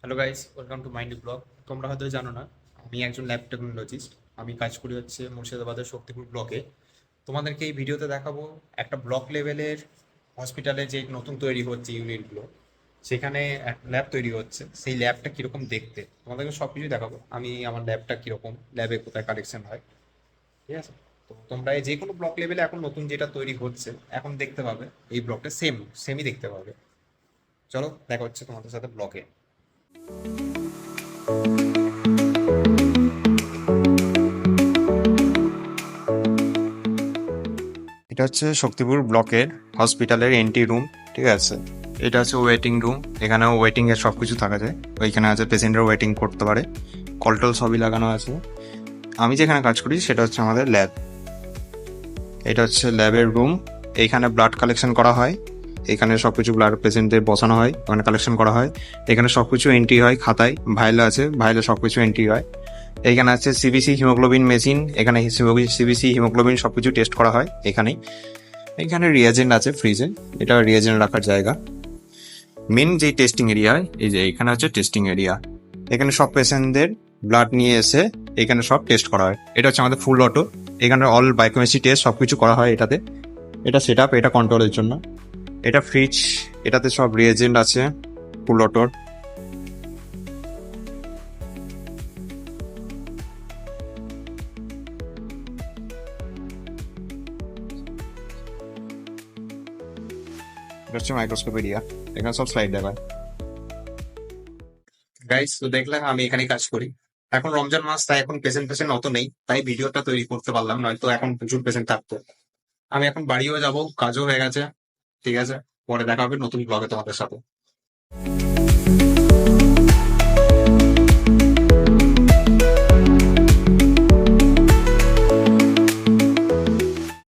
Hello guys, welcome to mind blog. তোমরা হয়তো জানো না, আমি একজন ল্যাব টেকনোলজিস্ট। আমি কাজ করি হচ্ছে মুর্শিদাবাদের শক্তিপুর ব্লকে। তোমাদেরকে এই ভিডিওতে দেখাবো একটা ব্লক লেভেলের হসপিটালে যে নতুন তৈরি হচ্ছে ইউনিটগুলো, সেখানে একটা ল্যাব তৈরি হচ্ছে। সেই ল্যাবটা কীরকম দেখতে তোমাদেরকে সব কিছুই দেখাবো। আমি আমার ল্যাবটা কীরকম, ল্যাবে কোথায় কালেকশন হয়, ঠিক আছে? তো তোমরা এই যে কোনো ব্লক লেভেলে এখন নতুন যেটা তৈরি হচ্ছে এখন দেখতে পাবে, এই ব্লকটা সেমই দেখতে পাবে। চলো দেখা হচ্ছে তোমাদের সাথে ব্লকে। এটা হচ্ছে শক্তিপুর ব্লকের হসপিটালের এন্ট্রি রুম, ঠিক আছে? এটা হচ্ছে ওয়েটিং রুম, এখানেও ওয়েটিং এর সবকিছু থাকা যায়। ওইখানে আছে পেশেন্টরা ওয়েটিং করতে পারে, কলটল সবই লাগানো আছে। আমি যেখানে কাজ করি সেটা হচ্ছে আমাদের ল্যাব। এটা হচ্ছে ল্যাবের রুম। এইখানে ব্লাড কালেকশন করা হয়, এখানে সবকিছু ব্লাড পেশেন্টদের বসানো হয়, ওখানে কালেকশন করা হয়। এখানে সবকিছু এন্ট্রি হয় খাতায়, ভাইলে আছে, ভাইলে সবকিছু এন্ট্রি হয়। এখানে আছে সিবিসি হিমোগ্লোবিন মেশিন, এখানে সিবিসি হিমোগ্লোবিন সবকিছু টেস্ট করা হয় এখানেই। এখানে রিয়াজেন্ট আছে ফ্রিজে, এটা রিয়াজেন্ট রাখার জায়গা। মেন যে টেস্টিং এরিয়া, এই যে এখানে হচ্ছে টেস্টিং এরিয়া। এখানে সব পেশেন্টদের ব্লাড নিয়ে এসে এখানে সব টেস্ট করা হয়। এটা হচ্ছে আমাদের ফুল অটো, এখানে অল বায়োকেমিস্ট্রি টেস্ট সবকিছু করা হয় এটাতে। এটা সেট আপ, এটা কন্ট্রোলের জন্য। এটা ফ্রিজ, এটাতে সব রিয়েজেন্ট আছে ফুল অটোর। এটা হচ্ছে মাইক্রোস্কোপ এরিয়া, এখানে সব স্লাইড দেখায়। গাইস, তো দেখলাম আমি এখানে কাজ করি। এখন রমজান মাস, তাই এখন পেশেন্ট পেশেন্ট অত নেই, তাই ভিডিওটা তৈরি করতে পারলাম, নয়তো এখন প্রচুর পেশেন্ট থাকতো। আমি এখন বাড়িও যাব, কাজও হয়ে গেছে, ঠিক আছে? পরে দেখা হবে নতুন ব্লগে তোমাদের সাথে।